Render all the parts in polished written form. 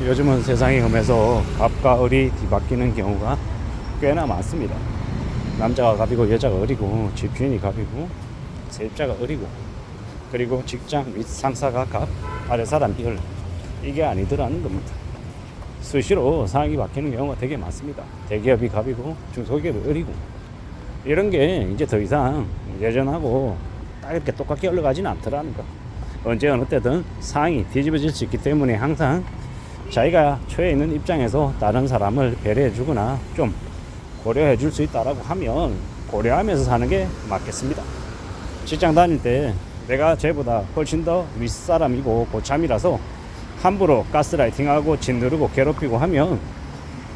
요즘은 세상이 험해서 갑과 을이 뒤바뀌는 경우가 꽤나 많습니다. 남자가 갑이고 여자가 을이고 집주인이 갑이고 세입자가 을이고 그리고 직장 윗 상사가 갑 아래 사람이 을, 이게 아니더라는 겁니다. 수시로 상황이 바뀌는 경우가 되게 많습니다. 대기업이 갑이고 중소기업이 을이고 이런 게 이제 더 이상 예전하고 딱 이렇게 똑같게 흘러가지는 않더라는 거. 언제 어느 때든 상황이 뒤집어질 수 있기 때문에 항상 자기가 처해 있는 입장에서 다른 사람을 배려해 주거나 좀 고려해 줄 수 있다라고 하면 고려하면서 사는 게 맞겠습니다. 직장 다닐 때 내가 쟤보다 훨씬 더 윗사람이고 고참이라서 함부로 가스라이팅하고 짓누르고 괴롭히고 하면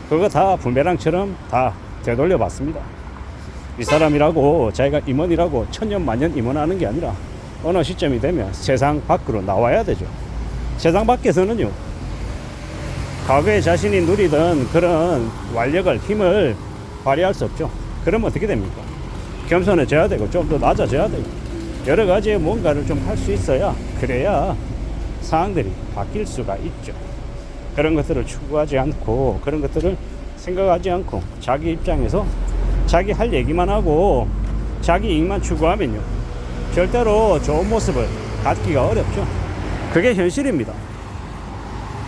그거 다 부메랑처럼 다 되돌려 봤습니다. 윗사람이라고 자기가 임원이라고 천년만년 임원하는 게 아니라 어느 시점이 되면 세상 밖으로 나와야 되죠. 세상 밖에서는요, 과거에 자신이 누리던 그런 완력을, 힘을 발휘할 수 없죠. 그러면 어떻게 됩니까? 겸손해져야 되고 좀 더 낮아져야 되고 여러 가지의 뭔가를 좀 할 수 있어야, 그래야 상황들이 바뀔 수가 있죠. 그런 것들을 추구하지 않고 그런 것들을 생각하지 않고 자기 입장에서 자기 할 얘기만 하고 자기 이익만 추구하면요, 절대로 좋은 모습을 갖기가 어렵죠. 그게 현실입니다.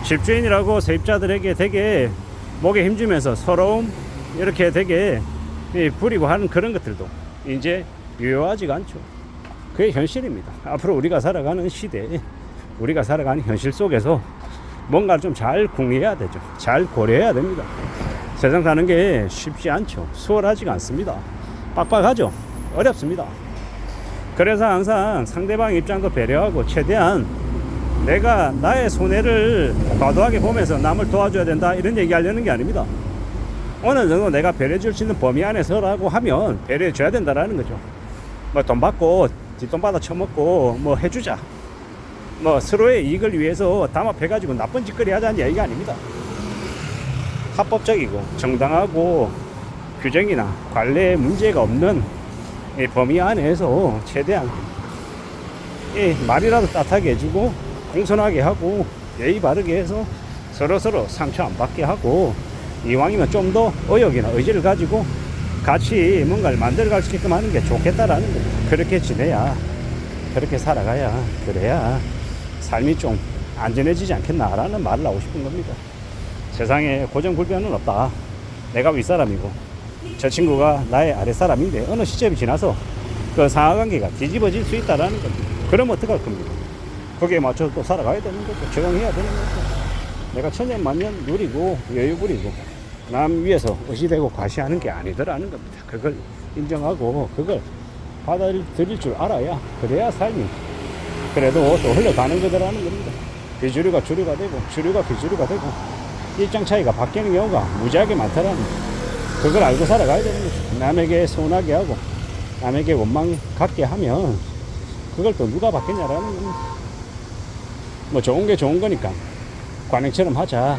집주인이라고 세입자들에게 되게 목에 힘주면서 서러움 이렇게 되게 부리고 하는 그런 것들도 이제 유효하지가 않죠. 그게 현실입니다. 앞으로 우리가 살아가는 시대에, 우리가 살아가는 현실 속에서 뭔가를 좀 잘 궁리해야 되죠. 잘 고려해야 됩니다. 세상 사는 게 쉽지 않죠. 수월하지가 않습니다. 빡빡하죠. 어렵습니다. 그래서 항상 상대방 입장도 배려하고 최대한 내가 나의 손해를 과도하게 보면서 남을 도와줘야 된다 이런 얘기 하려는 게 아닙니다. 어느 정도 내가 배려해 줄 수 있는 범위 안에서라고 하면 배려해 줘야 된다라는 거죠. 뭐 돈 받고 뒷돈 받아 처먹고 뭐 해주자, 뭐 서로의 이익을 위해서 담합해가지고 나쁜 짓거리 하자는 얘기가 아닙니다. 합법적이고 정당하고 규정이나 관례에 문제가 없는 이 범위 안에서 최대한 이 말이라도 따뜻하게 해주고 공손하게 하고 예의 바르게 해서 서로서로 상처 안 받게 하고, 이왕이면 좀 더 의욕이나 의지를 가지고 같이 뭔가를 만들어갈 수 있게끔 하는 게 좋겠다라는 거죠. 그렇게 지내야, 그렇게 살아가야, 그래야 삶이 좀 안전해지지 않겠나라는 말을 하고 싶은 겁니다. 세상에 고정불변은 없다. 내가 윗사람이고 저 친구가 나의 아랫사람인데 어느 시점이 지나서 그 상하관계가 뒤집어질 수 있다라는 겁니다. 그러면 어떡할 겁니까? 거기에 맞춰서 또 살아가야 되는 거죠. 적응해야 되는 거죠. 내가 천년만년 누리고 여유 부리고 남 위에서 의지되고 과시하는 게 아니더라는 겁니다. 그걸 인정하고 그걸 받아들일 줄 알아야, 그래야 삶이 그래도 또 흘러가는 거더라는 겁니다. 비주류가 주류가 되고 주류가 비주류가 되고 입장 차이가 바뀌는 경우가 무지하게 많다라는 거죠. 그걸 알고 살아가야 되는 거죠. 남에게 서운하게 하고 남에게 원망 갖게 하면 그걸 또 누가 받겠냐라는 겁니다. 뭐 좋은 게 좋은 거니까 관행처럼 하자.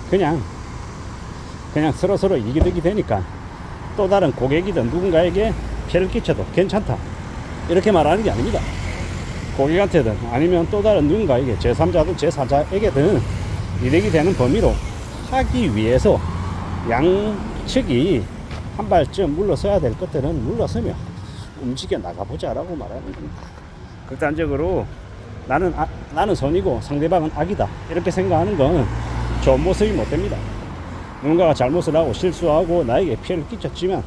그냥 서로 이기득이 되니까 또 다른 고객이든 누군가에게 피해를 끼쳐도 괜찮다 이렇게 말하는 게 아닙니다. 고객한테든 아니면 또 다른 누군가에게 제3자든 제4자에게든 이득이 되는 범위로 하기 위해서 양측이 한 발쯤 물러서야 될 것들은 물러서며 움직여 나가보자라고 말하는 겁니다. 극단적으로 나는 선이고 상대방은 악이다 이렇게 생각하는 건 좋은 모습이 못 됩니다. 누군가가 잘못을 하고 실수하고 나에게 피해를 끼쳤지만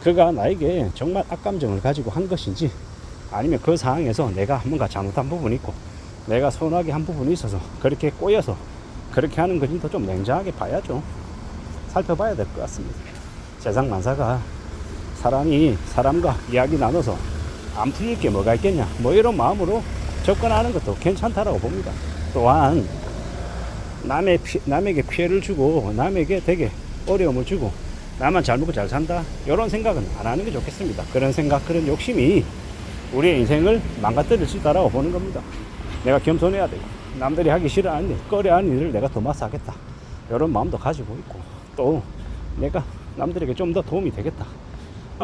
그가 나에게 정말 악감정을 가지고 한 것인지, 아니면 그 상황에서 내가 뭔가 잘못한 부분이 있고 내가 서운하게 한 부분이 있어서 그렇게 꼬여서 그렇게 하는 것인지 좀 냉정하게 봐야죠. 살펴봐야 될 것 같습니다. 세상 만사가 사람이 사람과 이야기 나눠서 안 풀릴 게 뭐가 있겠냐, 뭐 이런 마음으로 접근하는 것도 괜찮다라고 봅니다. 또한 남에게 피해를 주고 남에게 되게 어려움을 주고 나만 잘 먹고 잘 산다 이런 생각은 안 하는 게 좋겠습니다. 그런 생각, 그런 욕심이 우리의 인생을 망가뜨릴 수 있다라고 보는 겁니다. 내가 겸손해야 되고 남들이 하기 싫어하는 일, 꺼려하는 일을 내가 도맡아 하겠다 이런 마음도 가지고 있고, 또 내가 남들에게 좀 더 도움이 되겠다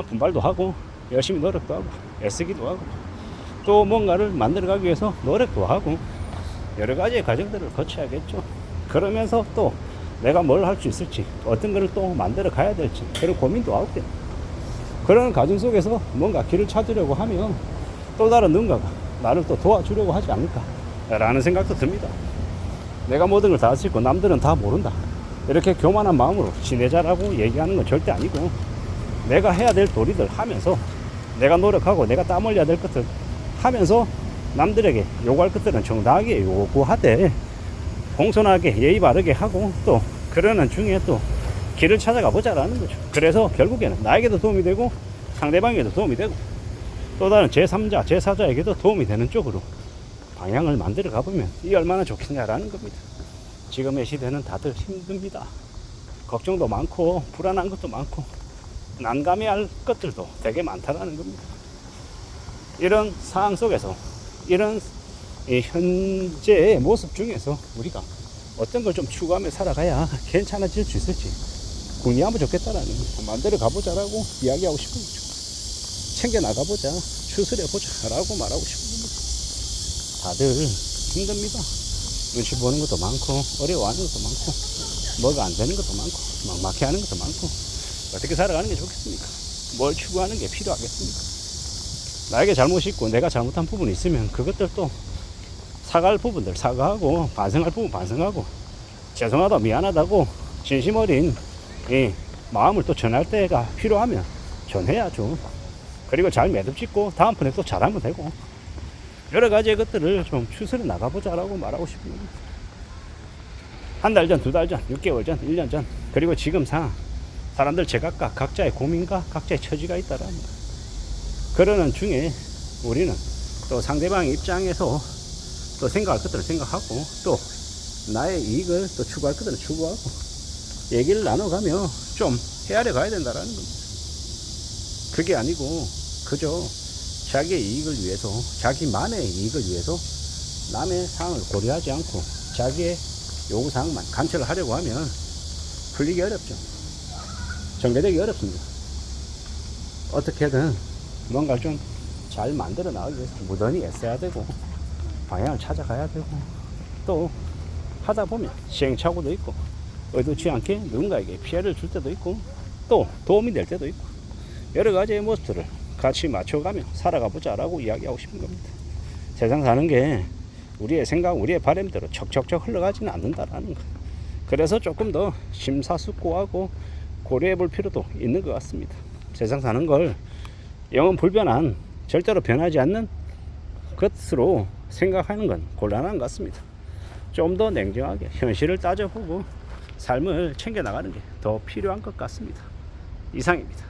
분발도 하고 열심히 노력도 하고 애쓰기도 하고 또 뭔가를 만들어가기 위해서 노력도 하고 여러 가지의 과정들을 거쳐야겠죠. 그러면서 또 내가 뭘 할 수 있을지, 어떤 거를 또 만들어 가야 될지 그런 고민도 하고 돼요. 그런 과정 속에서 뭔가 길을 찾으려고 하면 또 다른 누군가가 나를 또 도와주려고 하지 않을까 라는 생각도 듭니다. 내가 모든 걸 다 할 수 있고 남들은 다 모른다, 이렇게 교만한 마음으로 지내자라고 얘기하는 건 절대 아니고, 내가 해야 될 도리들 하면서, 내가 노력하고 내가 땀 흘려야 될 것들 하면서, 남들에게 요구할 것들은 정당하게 요구하되 공손하게 예의 바르게 하고, 또 그러는 중에 또 길을 찾아가 보자라는 거죠. 그래서 결국에는 나에게도 도움이 되고 상대방에게도 도움이 되고 또 다른 제3자 제4자에게도 도움이 되는 쪽으로 방향을 만들어 가보면 이 얼마나 좋겠냐라는 겁니다. 지금의 시대는 다들 힘듭니다. 걱정도 많고 불안한 것도 많고 난감해할 것들도 되게 많다라는 겁니다. 이런 상황 속에서, 이런 현재의 모습 중에서 우리가 어떤 걸 좀 추구하며 살아가야 괜찮아질 수 있을지 궁리하면 좋겠다라는 거 만들어 가보자라고 이야기하고 싶은 거죠. 챙겨 나가보자, 추스려보자 라고 말하고 싶은 겁니다. 다들 힘듭니다. 눈치 보는 것도 많고 어려워하는 것도 많고 뭐가 안 되는 것도 많고 막막해하는 것도 많고, 어떻게 살아가는 게 좋겠습니까? 뭘 추구하는 게 필요하겠습니까? 나에게 잘못이 있고 내가 잘못한 부분이 있으면 그것들도 사과할 부분들 사과하고, 반성할 부분 반성하고, 죄송하다 미안하다고 진심 어린 이 마음을 또 전할 때가 필요하면 전해야죠. 그리고 잘 매듭짓고 다음번에 또 잘하면 되고, 여러 가지의 것들을 좀 추스려 나가보자라고 말하고 싶은 겁니다. 한 달 전, 두 달 전, 6개월 전, 1년 전, 그리고 지금 상황, 사람들 제각각 각자의 고민과 각자의 처지가 있다라는 거. 그러는 중에 우리는 또 상대방 입장에서 또 생각할 것들을 생각하고, 또 나의 이익을 또 추구할 것들을 추구하고, 얘기를 나눠가며 좀 헤아려 가야 된다라는 겁니다. 그게 아니고 그저 자기의 이익을 위해서, 자기만의 이익을 위해서 남의 상황을 고려하지 않고 자기의 요구사항만 간철을 하려고 하면 풀리기 어렵죠. 전개되기 어렵습니다. 어떻게든 뭔가를 좀 잘 만들어 나가기 위해서 무던히 애써야 되고 방향을 찾아가야 되고, 또 하다 보면 시행착오도 있고 의도치 않게 누군가에게 피해를 줄 때도 있고 또 도움이 될 때도 있고, 여러 가지의 모습들을 같이 맞춰가며 살아가 보자라고 이야기하고 싶은 겁니다. 세상 사는 게 우리의 생각, 우리의 바람대로 척척척 흘러가지는 않는다라는 거. 그래서 조금 더 심사숙고하고 고려해 볼 필요도 있는 것 같습니다. 세상 사는 걸 영원 불변한, 절대로 변하지 않는 것으로 생각하는 건 곤란한 것 같습니다. 좀 더 냉정하게 현실을 따져보고 삶을 챙겨나가는 게 더 필요한 것 같습니다. 이상입니다.